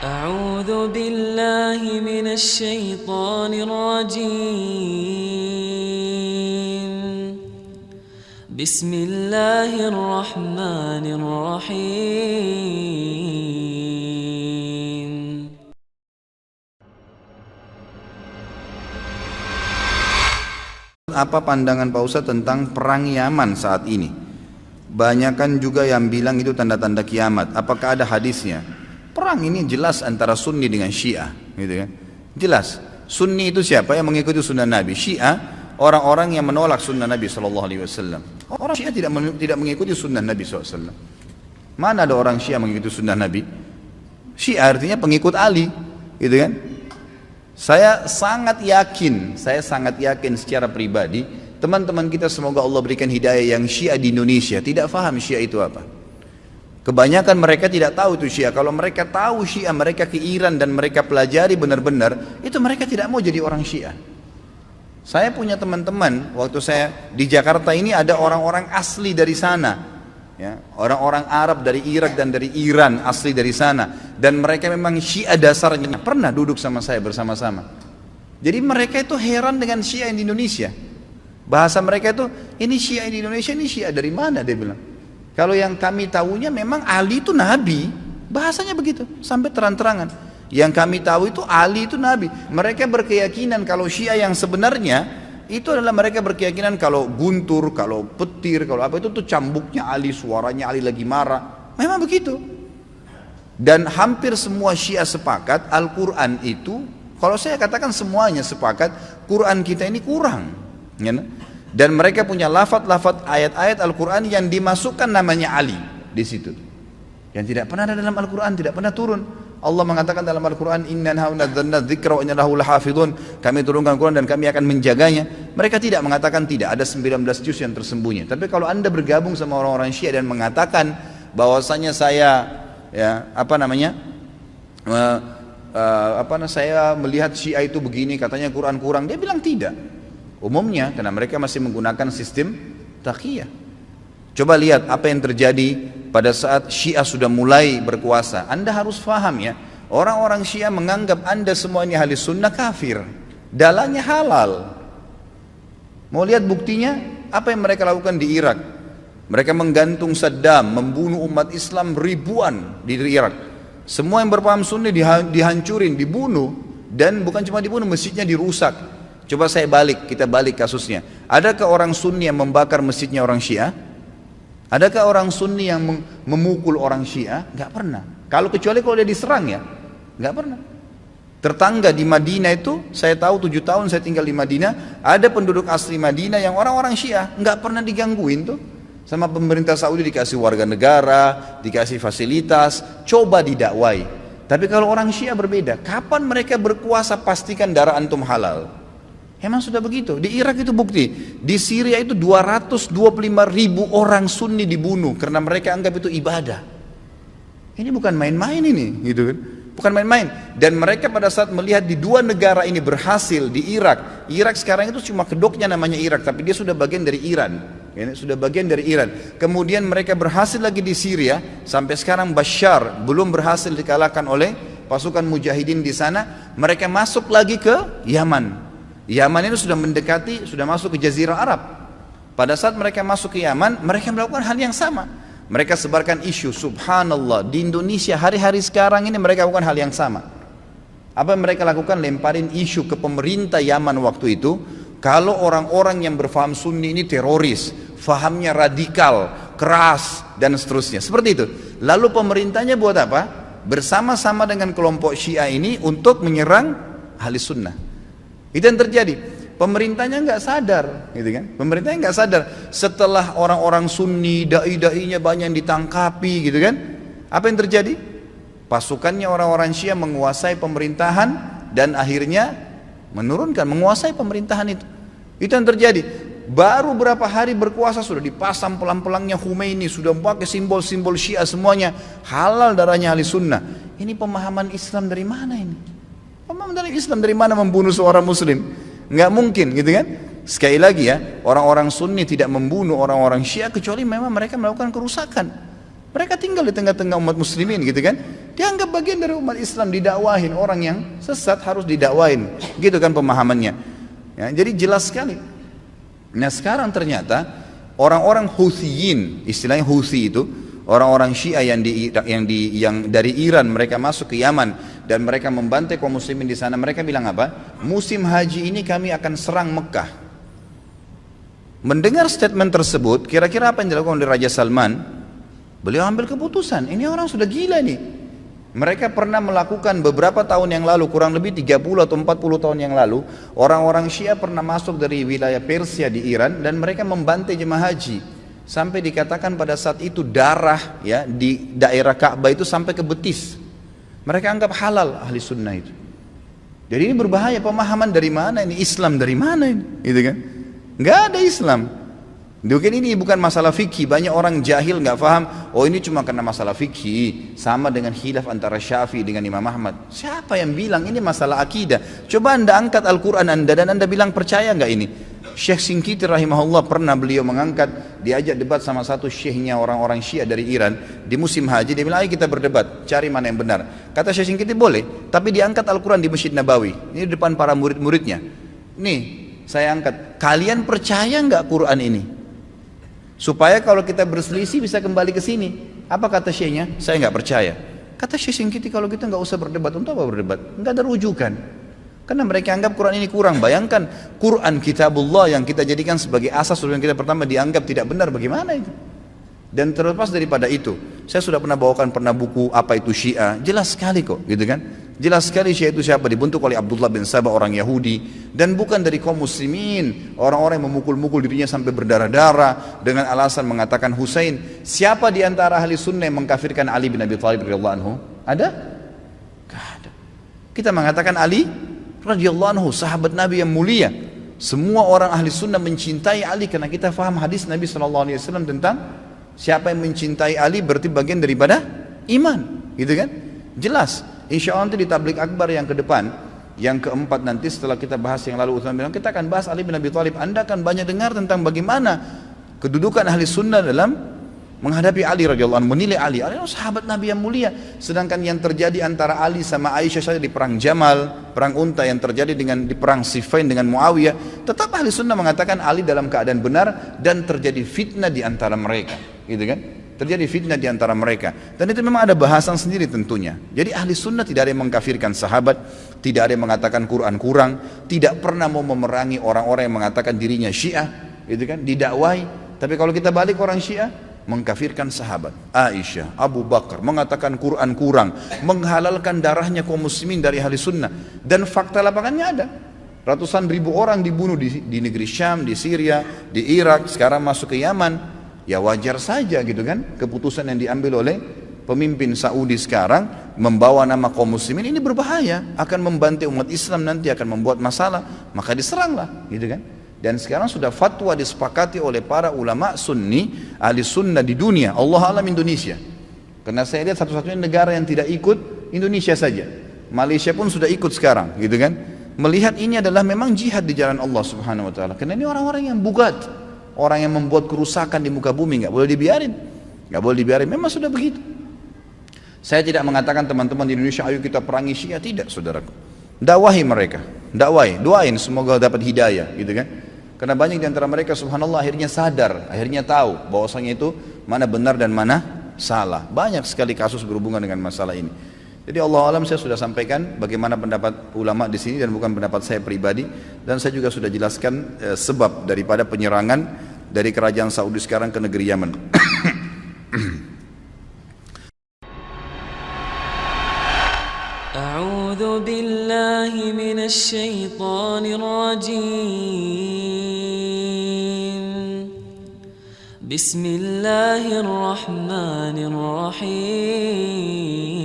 أعوذ بالله من الشيطان الرجيم بسم الله الرحمن الرحيم Apa pandangan Pak Ustadz tentang perang Yaman saat ini? Banyakan juga yang bilang itu tanda-tanda kiamat. Apakah ada hadisnya? Perang ini jelas antara Sunni dengan Syiah, gitu kan? Jelas. Sunni itu siapa? Yang mengikuti sunnah Nabi. Syiah orang-orang yang menolak sunnah Nabi SAW. Orang Syiah tidak mengikuti sunnah Nabi SAW. Mana ada orang Syiah mengikuti sunnah Nabi? Syiah artinya pengikut Ali, gitu kan? Saya sangat yakin secara pribadi, teman-teman kita semoga Allah berikan hidayah yang Syiah di Indonesia tidak faham Syiah itu apa. Kebanyakan mereka tidak tahu itu Syiah. Kalau mereka tahu Syiah, mereka ke Iran dan mereka pelajari benar-benar, itu mereka tidak mau jadi orang Syiah. Saya punya teman-teman, waktu saya di Jakarta ini ada orang-orang asli dari sana, ya, orang-orang Arab dari Irak dan dari Iran asli dari sana, dan mereka memang Syiah dasarnya, pernah duduk sama saya bersama-sama. Jadi mereka itu heran dengan Syiah di Indonesia. Bahasa mereka itu, ini Syiah di Indonesia, ini Syiah dari mana, dia bilang. Kalau yang kami tahunya memang Ali itu Nabi, bahasanya begitu, sampai terang-terangan. Yang kami tahu itu Ali itu Nabi. Mereka berkeyakinan kalau Syiah yang sebenarnya itu adalah mereka berkeyakinan kalau guntur, kalau petir, kalau apa itu tuh cambuknya Ali, suaranya Ali lagi marah. Memang begitu. Dan hampir semua Syiah sepakat Al-Quran itu, kalau saya katakan semuanya sepakat, Quran kita ini kurang, ya. Dan mereka punya lafaz-lafaz ayat-ayat Al-Quran yang dimasukkan namanya Ali di situ, yang tidak pernah ada dalam Al-Quran, tidak pernah turun. Allah mengatakan dalam Al-Quran, Inna nazzalna dzikra wa inna lahu lahafidhun, kami turunkan Quran dan kami akan menjaganya. Mereka tidak mengatakan tidak, ada 19 juz yang tersembunyi. Tapi kalau anda bergabung sama orang-orang Syiah dan mengatakan bahwasanya saya saya melihat Syiah itu begini, katanya Quran kurang, dia bilang tidak. Umumnya karena mereka masih menggunakan sistem taqiyah. Coba lihat apa yang terjadi pada saat Syiah sudah mulai berkuasa. Anda harus faham ya, orang-orang Syiah menganggap anda semua ini ahli sunnah kafir, dalahnya halal. Mau lihat buktinya? Apa yang mereka lakukan di Irak? Mereka menggantung Saddam, membunuh umat Islam ribuan di Irak. Semua yang berpaham sunni dihancurin, dibunuh. Dan bukan cuma dibunuh, masjidnya dirusak. Coba kita balik kasusnya. Adakah orang Sunni yang membakar masjidnya orang Syiah? Adakah orang Sunni yang memukul orang Syiah? Gak pernah. Kecuali kalau dia diserang ya, gak pernah. Tetangga di Madinah itu, saya tahu 7 tahun saya tinggal di Madinah, ada penduduk asli Madinah yang orang-orang Syiah, gak pernah digangguin tuh. Sama pemerintah Saudi dikasih warga negara, dikasih fasilitas, coba didakwai. Tapi kalau orang Syiah berbeda, kapan mereka berkuasa pastikan darah antum halal. Emang sudah begitu. Di Irak itu bukti. Di Syria itu 225.000 orang Sunni dibunuh karena mereka anggap itu ibadah. Ini bukan main-main ini, gitu kan? Bukan main-main. Dan mereka pada saat melihat di dua negara ini berhasil di Irak. Irak sekarang itu cuma kedoknya namanya Irak, tapi dia sudah bagian dari Iran. Ya, sudah bagian dari Iran. Kemudian mereka berhasil lagi di Syria. Sampai sekarang Bashar belum berhasil dikalahkan oleh pasukan mujahidin di sana. Mereka masuk lagi ke Yaman. Yaman itu sudah mendekati, sudah masuk ke Jazirah Arab. Pada saat mereka masuk ke Yaman, mereka melakukan hal yang sama. Mereka sebarkan isu, subhanallah, di Indonesia hari-hari sekarang ini mereka lakukan hal yang sama. Apa yang mereka lakukan? Lemparin isu ke pemerintah Yaman waktu itu, kalau orang-orang yang berfaham Sunni ini teroris, fahamnya radikal, keras, dan seterusnya. Seperti itu. Lalu pemerintahnya buat apa? Bersama-sama dengan kelompok Syiah ini untuk menyerang ahli sunnah. Itu yang terjadi. Pemerintahnya nggak sadar, gitu kan? Pemerintahnya nggak sadar. Setelah orang-orang Sunni, dai-dainya banyak yang ditangkapi, gitu kan? Apa yang terjadi? Pasukannya orang-orang Syiah menguasai pemerintahan dan akhirnya menguasai pemerintahan itu. Itu yang terjadi. Baru berapa hari berkuasa sudah dipasang pelang-pelangnya Khomeini, sudah pakai simbol-simbol Syiah semuanya. Halal darahnya ahli sunnah. Ini pemahaman Islam dari mana ini? Pemahaman dari Islam dari mana membunuh seorang muslim? Nggak mungkin, gitu kan? Sekali lagi ya, orang-orang Sunni tidak membunuh orang-orang Syiah kecuali memang mereka melakukan kerusakan. Mereka tinggal di tengah-tengah umat muslimin, gitu kan? dianggap bagian dari umat Islam, didakwahin. Orang yang sesat harus didakwahin, gitu kan pemahamannya ya, jadi jelas sekali. Nah sekarang ternyata orang-orang Huthiyin, istilahnya Huthi itu orang-orang Syiah yang dari Iran, mereka masuk ke Yaman dan mereka membantai kaum muslimin di sana. Mereka bilang apa? Musim haji ini kami akan serang Mekah. Mendengar statement tersebut, kira-kira apa yang dilakukan oleh Raja Salman? Beliau ambil keputusan, ini orang sudah gila nih. Mereka pernah melakukan beberapa tahun yang lalu, kurang lebih 30 atau 40 tahun yang lalu, orang-orang Syiah pernah masuk dari wilayah Persia di Iran dan mereka membantai jemaah haji. Sampai dikatakan pada saat itu darah ya di daerah Ka'bah itu sampai ke betis. Mereka anggap halal ahli sunnah itu. Jadi ini berbahaya, pemahaman dari mana ini? Islam dari mana ini? Gitu kan? Nggak ada Islam. Mungkin ini bukan masalah fikih. Banyak orang jahil nggak paham. Oh ini cuma karena masalah fikih. Sama dengan khilaf antara Syafi'i dengan Imam Ahmad. Siapa yang bilang ini masalah akidah? Coba anda angkat Al-Quran anda dan anda bilang percaya nggak ini? Syekh Shinqiti rahimahullah pernah beliau mengangkat, diajak debat sama satu syekhnya orang-orang Syiah dari Iran di musim haji. Dia bilang ayo kita berdebat, cari mana yang benar. Kata Syekh Shinqiti boleh, tapi diangkat Al-Quran di Masjid Nabawi. Ini di depan para murid-muridnya. Nih saya angkat, kalian percaya nggak Quran ini? Supaya kalau kita berselisih bisa kembali ke sini. Apa kata syekhnya? Saya nggak percaya. Kata Syekh Shinqiti kalau kita nggak usah berdebat, untuk apa berdebat? Nggak ada rujukan. Karena mereka anggap Quran ini kurang. Bayangkan Quran kitabullah yang kita jadikan sebagai asas yang kita pertama dianggap tidak benar, bagaimana itu? Dan terlepas daripada itu, saya sudah pernah bawakan buku apa itu Syiah, jelas sekali kok, gitu kan? Jelas sekali Syiah itu siapa, dibentuk oleh Abdullah bin Sabah, orang Yahudi, dan bukan dari kaum muslimin, orang-orang yang memukul-mukul dirinya sampai berdarah-darah dengan alasan mengatakan Husain. Siapa di antara ahli sunnah yang mengkafirkan Ali bin Abi Thalib radhiyallahu anhu? Ada? Gak ada. Kita mengatakan Ali radhiyallahu anhu, sahabat Nabi yang mulia. Semua orang ahli sunnah mencintai Ali karena kita faham hadis Nabi SAW tentang siapa yang mencintai Ali berarti bagian daripada iman, gitu kan? Jelas. Insya Allah nanti di tablik akbar yang ke depan, yang keempat nanti setelah kita bahas yang lalu Utsman bilang kita akan bahas Ali bin Abi Thalib. Anda akan banyak dengar tentang bagaimana kedudukan ahli sunnah dalam menghadapi Ali radhiyallahu anhu, menilai Ali adalah sahabat Nabi yang mulia. Sedangkan yang terjadi antara Ali sama Aisyah saja di perang Jamal, perang Unta yang terjadi di perang Siffin dengan Muawiyah, tetap ahli sunnah mengatakan Ali dalam keadaan benar dan terjadi fitnah di antara mereka, gitu kan? Terjadi fitnah di antara mereka, dan itu memang ada bahasan sendiri tentunya. Jadi ahli sunnah tidak ada yang mengkafirkan sahabat, tidak ada yang mengatakan Quran kurang, tidak pernah mau memerangi orang-orang yang mengatakan dirinya Syiah, gitu kan? Didakwai. Tapi kalau kita balik orang Syiah, mengkafirkan sahabat Aisyah, Abu Bakar, mengatakan Quran kurang, menghalalkan darahnya kaum muslimin dari ahli sunnah, dan fakta lapangannya ada. Ratusan ribu orang dibunuh di negeri Syam, di Syria, di Irak, sekarang masuk ke Yaman. Ya wajar saja gitu kan, keputusan yang diambil oleh pemimpin Saudi sekarang membawa nama kaum muslimin ini berbahaya, akan membantai umat Islam, nanti akan membuat masalah, maka diseranglah, gitu kan. Dan sekarang sudah fatwa disepakati oleh para ulama sunni, ahli sunnah di dunia, Allah alam Indonesia. Karena saya lihat satu-satunya negara yang tidak ikut Indonesia saja. Malaysia pun sudah ikut sekarang, gitu kan. Melihat ini adalah memang jihad di jalan Allah Subhanahu wa taala. Karena ini orang-orang yang bugat, orang yang membuat kerusakan di muka bumi, nggak boleh dibiarin. Nggak boleh dibiarin, memang sudah begitu. Saya tidak mengatakan teman-teman di Indonesia ayo kita perangi Syiah, tidak saudaraku. Dakwahi mereka, dakwai, doain semoga dapat hidayah, gitu kan. Karena banyak di antara mereka subhanallah akhirnya sadar, akhirnya tahu bahwasanya itu mana benar dan mana salah. Banyak sekali kasus berhubungan dengan masalah ini. Jadi Allah alam saya sudah sampaikan bagaimana pendapat ulama di sini dan bukan pendapat saya pribadi, dan saya juga sudah jelaskan sebab daripada penyerangan dari kerajaan Saudi sekarang ke negeri Yaman. A'udzu billahi minasy syaithanir rajim. Bismillahirrahmanirrahim.